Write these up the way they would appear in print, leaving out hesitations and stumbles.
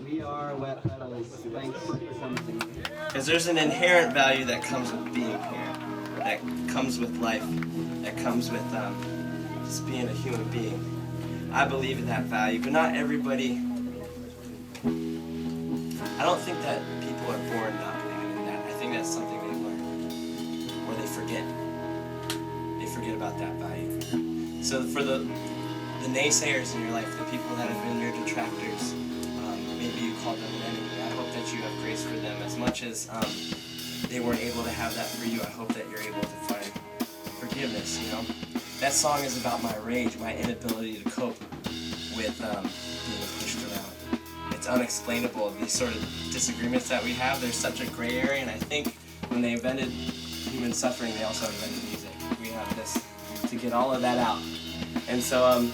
We are Wet Petals. Thanks for something. Because there's an inherent value that comes with being here, that comes with life, that comes with just being a human being. I believe in that value, but not everybody. I don't think that people are born not believing in that. I think that's something they learn, or they forget. They forget about that value. So for the naysayers in your life, the people that have been your detractors, maybe you call them an enemy. I hope that you have grace for them. As much as they weren't able to have that for you, I hope that you're able to find forgiveness, you know? That song is about my rage, my inability to cope with being pushed around. It's unexplainable, these sort of disagreements that we have. There's such a gray area, and I think when they invented human suffering, they also invented music. We have this to get all of that out. And so,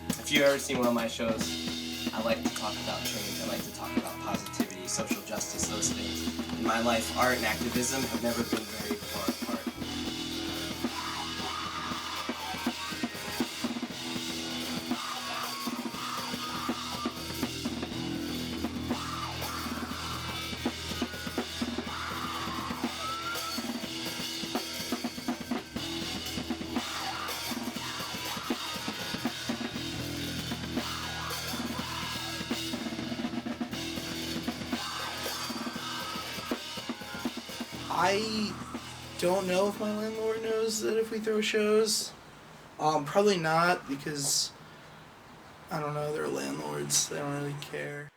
if you've ever seen one of my shows, I like to talk about change. I like to talk about positivity, social justice, those things. In my life, art and activism have never been very far apart. I don't know if my landlord knows that if we throw shows. Probably not, because, I don't know, they're landlords. They don't really care.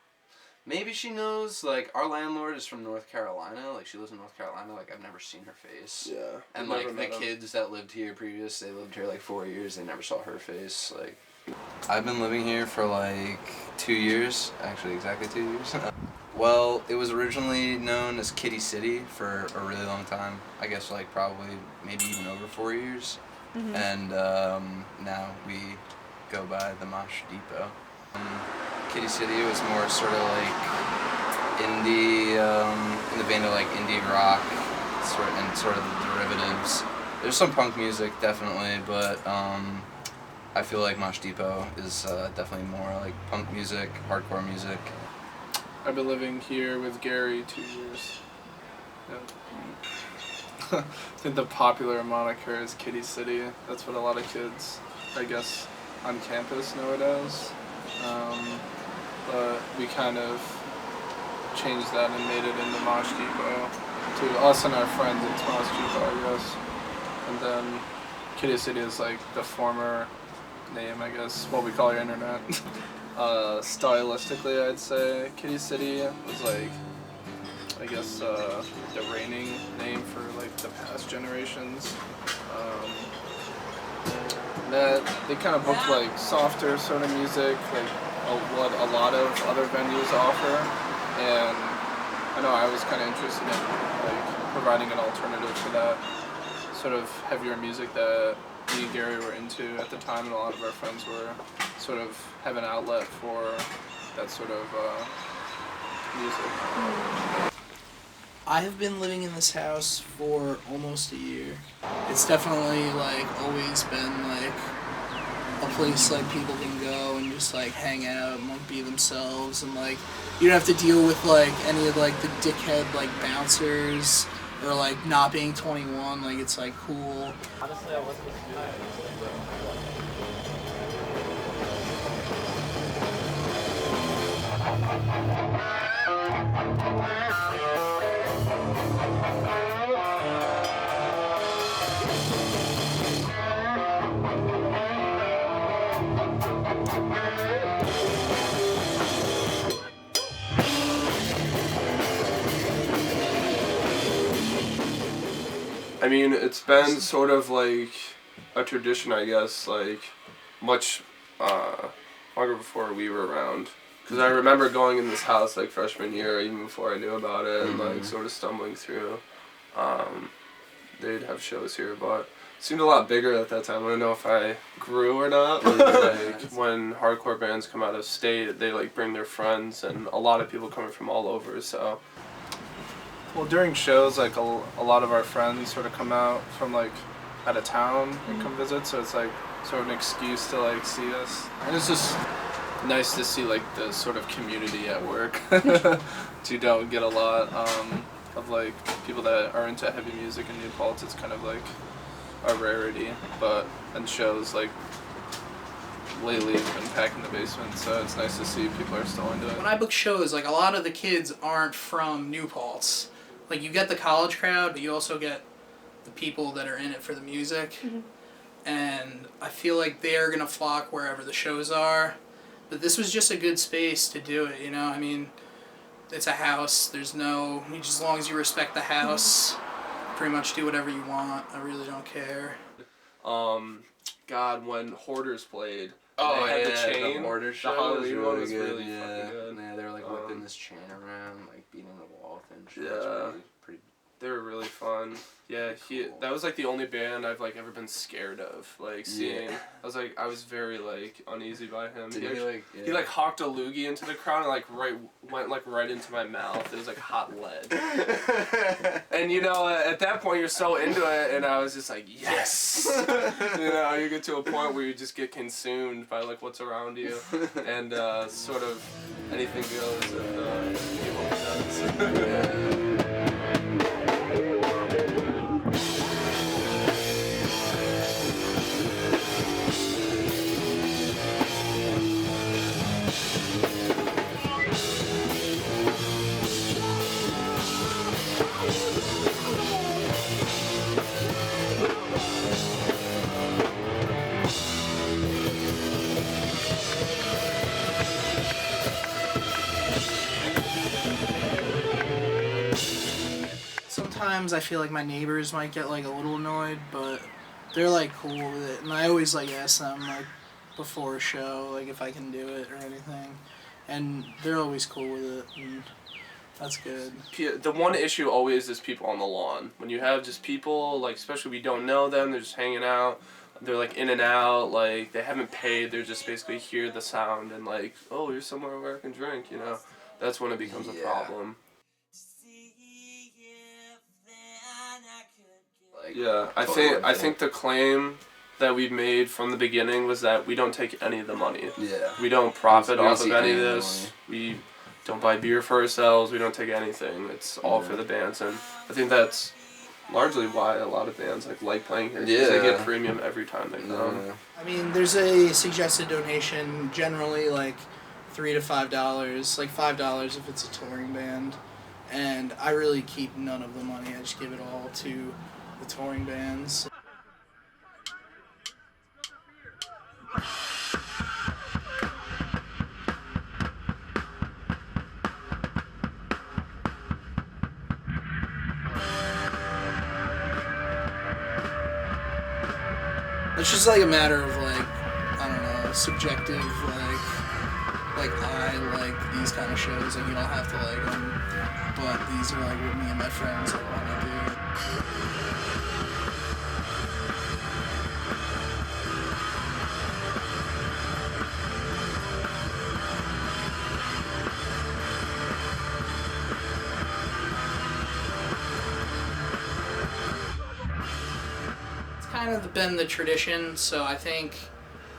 Maybe she knows, like, our landlord is from North Carolina. Like, she lives in North Carolina. Like, I've never seen her face. Yeah. And, like, the kids that lived here previous, they lived here, like, 4 years. They never saw her face. Like, I've been living here for, like, 2 years. Actually, exactly 2 years. Well, it was originally known as Kitty City for a really long time. I guess, like, probably maybe even over 4 years. Mm-hmm. And now we go by the Mosh Depot. Kitty City was more sort of like indie, in the vein of like indie rock, sort of the derivatives. There's some punk music, definitely, but I feel like Mosh Depot is definitely more like punk music, hardcore music. I've been living here with Gary 2 years. Yeah. I think the popular moniker is Kitty City. That's what a lot of kids, I guess, on campus know it as. But we kind of changed that and made it into Mosh Depot. To us and our friends, it's Mosh Depot, I guess. And then Kitty City is like the former name, I guess, what we call your internet. Stylistically, I'd say Kitty City was like, I guess, the reigning name for like the past generations. That they kind of booked like softer sort of music, like what a lot of other venues offer, and I know I was kind of interested in like providing an alternative to that sort of heavier music that me and Gary were into at the time, and a lot of our friends were sort of have an outlet for that sort of music. I have been living in this house for almost a year. It's definitely like always been like a place like people can go and just like hang out and like be themselves, and like you don't have to deal with like any of like the dickhead like bouncers or like not being 21. Like it's like cool. Honestly, I wasn't I mean, it's been sort of like a tradition, I guess, like much longer before we were around. Because I remember going in this house like freshman year, even before I knew about it, and like sort of stumbling through. They'd have shows here, but it seemed a lot bigger at that time. I don't know if I grew or not. Like when hardcore bands come out of state, they like bring their friends, and a lot of people coming from all over. So. Well, during shows, like a lot of our friends sort of come out from like out of town and come visit, so it's like sort of an excuse to like see us. And it's just nice to see like the sort of community at work, which you don't get a lot of like people that are into heavy music in New Paltz. It's kind of like a rarity, but in shows like lately it's been packed in the basement, so it's nice to see people are still into it. When I book shows, like a lot of the kids aren't from New Paltz. Like you get the college crowd, but you also get the people that are in it for the music. And I feel like they're gonna flock wherever the shows are. But this was just a good space to do it, you know? I mean, it's a house. There's no, as long as you respect the house, pretty much do whatever you want. I really don't care. God, when Hoarders played, Oh they had yeah, the chain. the Hoarder show Halloween was one really was good. really Yeah, fucking good. yeah, they were like whipping this chain around, like beating the wall with it and shit. Yeah. It's pretty. They were really fun. Yeah, that was like the only band I've like ever been scared of. Like seeing, I was very like uneasy by him. Did He like hawked a loogie into the crowd and like went right into my mouth. It was like hot lead. And you know, at that point you're so into it, and I was just like, yes. You know, you get to a point where you just get consumed by like what's around you, and sort of anything goes and people does. Sometimes I feel like my neighbors might get like a little annoyed, but they're like cool with it, and I always like ask them like before a show like if I can do it or anything, and they're always cool with it, and that's good. The one issue always is people on the lawn. When you have just people, like especially we don't know them, they're just hanging out, they're like in and out, like they haven't paid, they're just basically hear the sound and like, oh, you're somewhere where I can drink, you know, that's when it becomes a problem. Yeah, I think the claim that we've made from the beginning was that we don't take any of the money. Yeah. We don't profit off of any of the this. We don't buy beer for ourselves. We don't take anything. It's all for the bands, and I think that's largely why a lot of bands like playing here. Because they get premium every time they come. I mean, there's a suggested donation, generally like $3 to $5, like $5 if it's a touring band, and I really keep none of the money. I just give it all to the touring bands. It's just like a matter of like, I don't know, subjective, like I like these kind of shows, like you don't have to like them, but these are like what me and my friends like want to do. Kind of been the tradition, so I think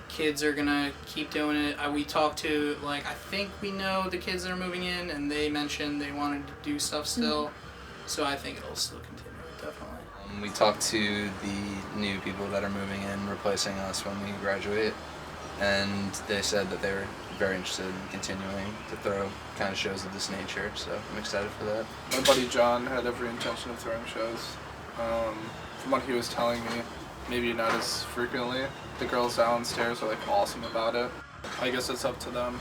kids are gonna keep doing it. We talked to, like, I think we know the kids that are moving in, and they mentioned they wanted to do stuff still, so I think it'll still continue, definitely. We talked to the new people that are moving in, replacing us when we graduate, and they said that they were very interested in continuing to throw kind of shows of this nature, so I'm excited for that. My buddy John had every intention of throwing shows. From what he was telling me, maybe not as frequently. The girls downstairs are like awesome about it. I guess it's up to them.